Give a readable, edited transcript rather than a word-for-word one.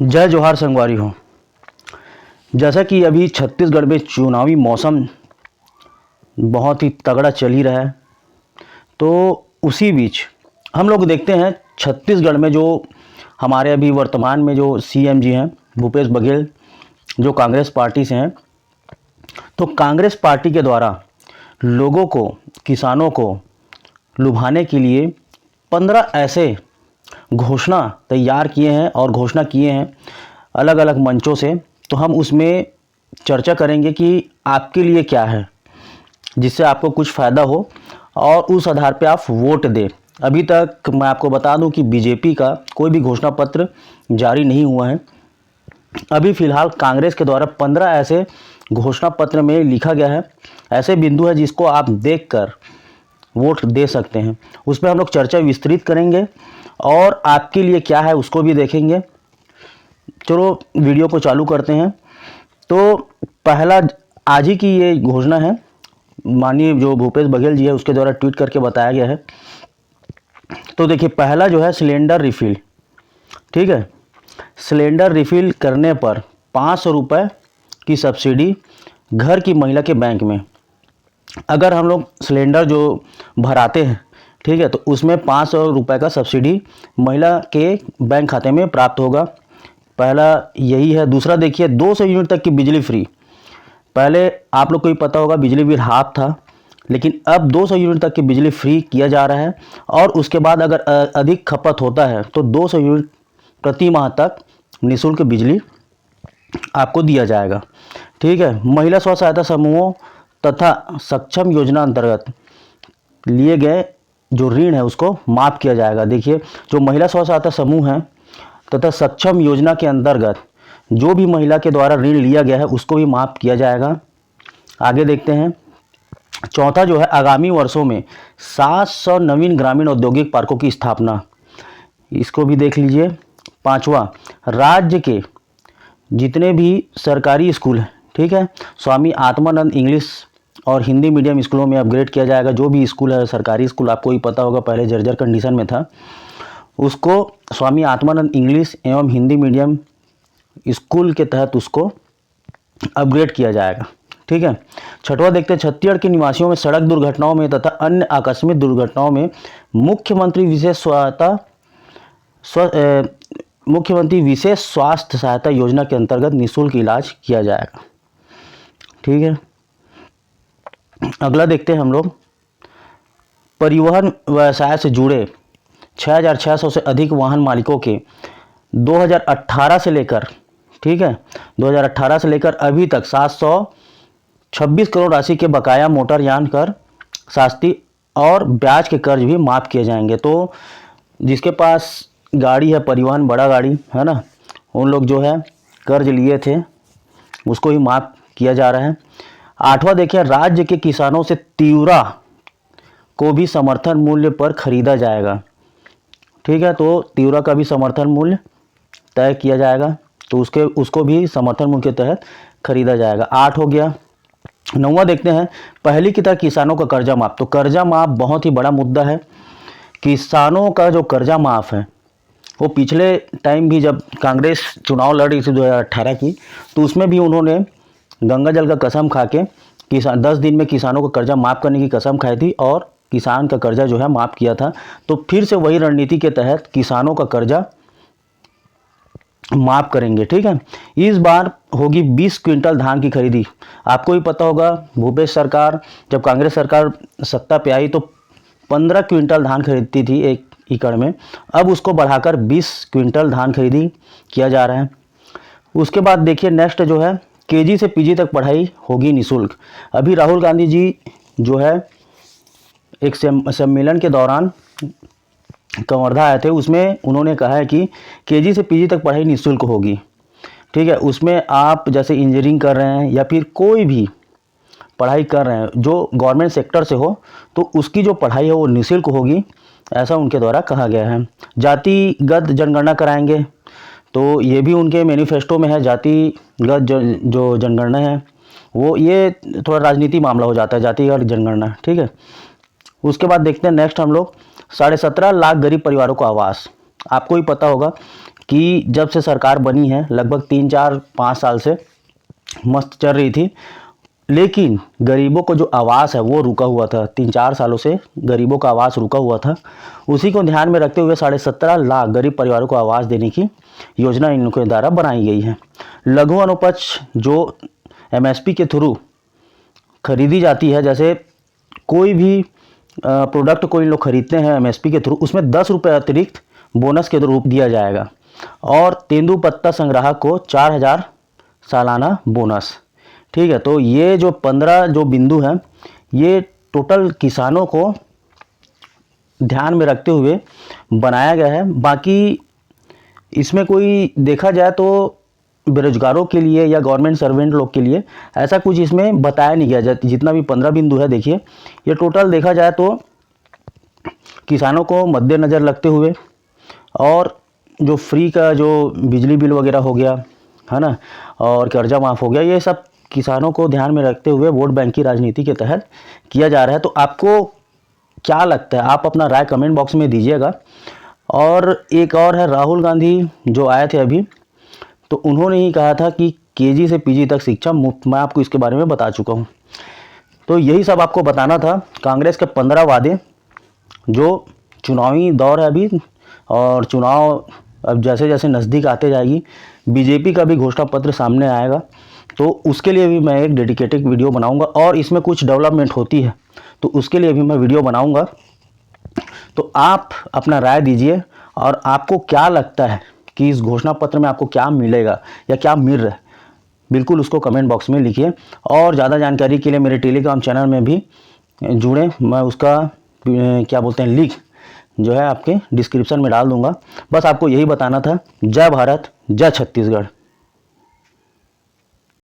जय जोहार संगवारी हो। जैसा कि अभी छत्तीसगढ़ में चुनावी मौसम बहुत ही तगड़ा चल ही रहा है, तो उसी बीच हम लोग देखते हैं छत्तीसगढ़ में जो हमारे अभी वर्तमान में जो सीएम जी हैं भूपेश बघेल, जो कांग्रेस पार्टी से हैं, तो कांग्रेस पार्टी के द्वारा लोगों को, किसानों को लुभाने के लिए 15 ऐसे घोषणा तैयार किए हैं और घोषणा किए हैं अलग अलग मंचों से। तो हम उसमें चर्चा करेंगे कि आपके लिए क्या है, जिससे आपको कुछ फ़ायदा हो और उस आधार पे आप वोट दें। अभी तक मैं आपको बता दूं कि बीजेपी का कोई भी घोषणा पत्र जारी नहीं हुआ है। अभी फ़िलहाल कांग्रेस के द्वारा 15 ऐसे घोषणा पत्र में लिखा गया है, ऐसे बिंदु है जिसको आप देखकर वोट दे सकते हैं। उस पर हम लोग चर्चा विस्तृत करेंगे और आपके लिए क्या है उसको भी देखेंगे। चलो वीडियो को चालू करते हैं। तो पहला आज ही की ये घोषणा है, माननीय जो भूपेश बघेल जी है उसके द्वारा ट्वीट करके बताया गया है। तो देखिए, पहला जो है सिलेंडर रिफ़िल, ठीक है, सिलेंडर रिफ़िल करने पर 500 रुपये की सब्सिडी घर की महिला के बैंक में। अगर हम लोग सिलेंडर जो भराते हैं, ठीक है, तो उसमें 500 रुपये का सब्सिडी महिला के बैंक खाते में प्राप्त होगा। पहला यही है। दूसरा देखिए, 200 यूनिट तक की बिजली फ्री। पहले आप लोग को ही पता होगा बिजली बिल हाफ था, लेकिन अब 200 यूनिट तक की बिजली फ्री किया जा रहा है। और उसके बाद अगर अधिक खपत होता है तो 200 यूनिट प्रति माह तक निःशुल्क बिजली आपको दिया जाएगा, ठीक है। महिला स्व सहायता समूहों तथा सक्षम योजना अंतर्गत लिए गए जो ऋण है उसको माफ़ किया जाएगा। देखिए, जो महिला स्व सहायता समूह हैं तथा सक्षम योजना के अंतर्गत जो भी महिला के द्वारा ऋण लिया गया है उसको भी माफ़ किया जाएगा। आगे देखते हैं। चौथा जो है, आगामी वर्षों में 700 नवीन ग्रामीण औद्योगिक पार्कों की स्थापना, इसको भी देख लीजिए। पांचवा, राज्य के जितने भी सरकारी स्कूल हैं, ठीक है, स्वामी आत्मानंद इंग्लिश और हिंदी मीडियम स्कूलों में अपग्रेड किया जाएगा। जो भी स्कूल है सरकारी स्कूल, आपको ही पता होगा पहले जर्जर कंडीशन में था, उसको स्वामी आत्मानंद इंग्लिश एवं हिंदी मीडियम स्कूल के तहत उसको अपग्रेड किया जाएगा, ठीक है। छठवां देखते हैं, छत्तीसगढ़ के निवासियों में सड़क दुर्घटनाओं में तथा अन्य आकस्मिक दुर्घटनाओं में मुख्यमंत्री विशेष स्वास्थ्य सहायता योजना के अंतर्गत निःशुल्क इलाज किया जाएगा, ठीक है। अगला देखते हैं हम लोग, परिवहन व्यवसाय से जुड़े 6600 से अधिक वाहन मालिकों के 2018 से लेकर, ठीक है, 2018 से लेकर अभी तक 726 करोड़ राशि के बकाया मोटर यान कर, शास्ती और ब्याज के कर्ज भी माफ़ किए जाएंगे। तो जिसके पास गाड़ी है, परिवहन बड़ा गाड़ी है ना, उन लोग जो है कर्ज लिए थे उसको ही माफ़ किया जा रहा है। आठवां देखिए, राज्य के किसानों से तिवरा को भी समर्थन मूल्य पर खरीदा जाएगा, ठीक है। तो तिवरा का भी समर्थन मूल्य तय किया जाएगा, तो उसको भी समर्थन मूल्य के तहत खरीदा जाएगा। 8 हो गया। 9वां देखते हैं, पहली की तरह किसानों का कर्जा माफ़। तो कर्जा माफ़ बहुत ही बड़ा मुद्दा है। किसानों का जो कर्जा माफ़ है वो पिछले टाइम भी जब कांग्रेस चुनाव लड़ रही थी 2018 की, तो उसमें भी उन्होंने गंगा जल का कसम खा के 10 दिन में किसानों का कर्जा माफ़ करने की कसम खाई थी और किसान का कर्जा जो है माफ़ किया था। तो फिर से वही रणनीति के तहत किसानों का कर्जा माफ़ करेंगे, ठीक है। इस बार होगी 20 क्विंटल धान की खरीदी। आपको ही पता होगा भूपेश सरकार, जब कांग्रेस सरकार सत्ता पे आई तो 15 क्विंटल धान खरीदती थी 1 एकड़ में, अब उसको बढ़ाकर 20 क्विंटल धान खरीदी किया जा रहा है। उसके बाद देखिए, नेक्स्ट जो है, केजी से पीजी तक पढ़ाई होगी निःशुल्क। अभी राहुल गांधी जी जो है एक सम्मेलन के दौरान कवर्धा आए थे, उसमें उन्होंने कहा है कि केजी से पीजी तक पढ़ाई निःशुल्क होगी, ठीक है। उसमें आप जैसे इंजीनियरिंग कर रहे हैं या फिर कोई भी पढ़ाई कर रहे हैं जो गवर्नमेंट सेक्टर से हो, तो उसकी जो पढ़ाई है वो निःशुल्क होगी, ऐसा उनके द्वारा कहा गया है। जातिगत जनगणना कराएंगे, तो ये भी उनके मैनिफेस्टो में है। जातिगत जो जनगणना है वो, ये थोड़ा राजनीति मामला हो जाता है जातिगत जनगणना, ठीक है। उसके बाद देखते हैं नेक्स्ट हम लोग, 17.5 लाख गरीब परिवारों को आवास। आपको ही पता होगा कि जब से सरकार बनी है लगभग 3 4 5 साल से मस्त चल रही थी, लेकिन गरीबों को जो आवास है वो रुका हुआ था। 3 4 सालों से गरीबों का आवास रुका हुआ था। उसी को ध्यान में रखते हुए 17.5 लाख गरीब परिवारों को आवास देने की योजना इनके द्वारा बनाई गई है। लघु अनुपज जो एमएसपी के थ्रू खरीदी जाती है, जैसे कोई भी प्रोडक्ट को इन लोग खरीदते हैं एमएसपी के थ्रू, उसमें 10 रुपये अतिरिक्त बोनस के रूप दिया जाएगा। और तेंदुपत्ता संग्राहक को 4,000 सालाना बोनस। ठीक है, तो ये जो 15 जो बिंदु हैं ये टोटल किसानों को ध्यान में रखते हुए बनाया गया है। बाकी इसमें कोई देखा जाए तो बेरोजगारों के लिए या गवर्नमेंट सर्वेंट लोग के लिए ऐसा कुछ इसमें बताया नहीं गया। जितना भी 15 बिंदु है, देखिए ये टोटल देखा जाए तो किसानों को मद्देनज़र रखते हुए, और जो फ्री का जो बिजली बिल वगैरह हो गया है ना, और कर्जा माफ़ हो गया, ये सब किसानों को ध्यान में रखते हुए वोट बैंक की राजनीति के तहत किया जा रहा है। तो आपको क्या लगता है, आप अपना राय कमेंट बॉक्स में दीजिएगा। और एक और है राहुल गांधी जो आए थे अभी, तो उन्होंने ही कहा था कि केजी से पीजी तक शिक्षा मुफ्त। मैं आपको इसके बारे में बता चुका हूँ। तो यही सब आपको बताना था। कांग्रेस के 15 वादे, जो चुनावी दौर है अभी, और चुनाव अब जैसे जैसे नज़दीक आते जाएगी, बीजेपी का भी घोषणा पत्र सामने आएगा, तो उसके लिए भी मैं एक डेडिकेटेड वीडियो बनाऊंगा। और इसमें कुछ डेवलपमेंट होती है तो उसके लिए भी मैं वीडियो बनाऊंगा। तो आप अपना राय दीजिए, और आपको क्या लगता है कि इस घोषणा पत्र में आपको क्या मिलेगा या क्या मिल रहा है, बिल्कुल उसको कमेंट बॉक्स में लिखिए। और ज़्यादा जानकारी के लिए मेरे टेलीग्राम चैनल में भी जुड़ें। मैं उसका क्या बोलते हैं लिंक जो है आपके डिस्क्रिप्शन में डाल दूंगा। बस आपको यही बताना था। जय भारत, जय छत्तीसगढ़।